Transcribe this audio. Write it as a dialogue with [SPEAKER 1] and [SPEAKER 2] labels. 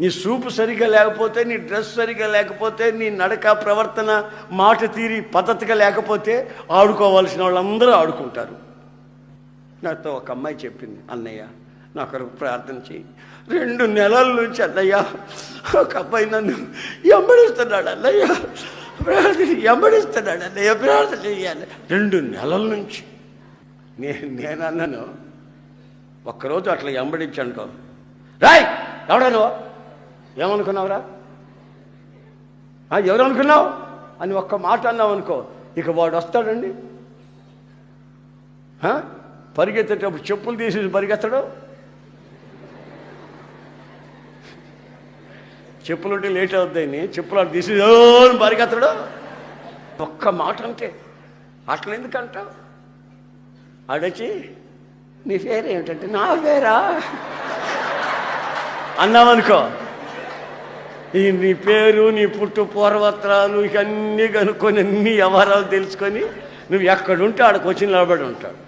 [SPEAKER 1] నీ చూపు సరిగ్గా లేకపోతే, నీ డ్రెస్ సరిగ్గా లేకపోతే, నీ నడక ప్రవర్తన మాట తీరి పద్ధతిగా లేకపోతే ఆడుకోవాల్సిన వాళ్ళందరూ ఆడుకుంటారు. నాతో ఒక అమ్మాయి చెప్పింది, అన్నయ్య నా కొరకు ప్రార్థన చేయి. 2 నెలల నుంచి అన్నయ్య ఒక అబ్బాయి నన్ను ఎంబడిస్తున్నాడు అన్నయ్య, ఎంబడిస్తున్నాడు అన్నయ్య, ప్రార్థన చేయాలి. 2 నెలల నుంచి నేను అన్నాను, ఒక్కరోజు అట్లా ఎంబడించనుకో, రాయ్ ఎవడా నువ్వు, ఏమనుకున్నావురా, ఎవరు అనుకున్నావు అని ఒక్క మాట అన్నావు అనుకో, ఇక వాడు వస్తాడండి. పరిగెత్తేటప్పుడు చెప్పులు తీసి పరిగెత్తడు, చెప్పులు ఉంటే లేట్ అవుతాయని చెప్పులు అటు తీసి పరిగెత్తడు. ఒక్క మాట అంటే అట్లా ఎందుకంటావు? ఆడొచ్చి నీ పేరు ఏమిటంటే, నా పేరా అన్నావనుకో, నీ పేరు, నీ పుట్టు పూర్వత్రాలు ఇవన్నీ కనుక్కొని అన్ని వ్యవహారాలు తెలుసుకొని నువ్వు ఎక్కడుంటే ఆడకు వచ్చి నిలబడి ఉంటాడు.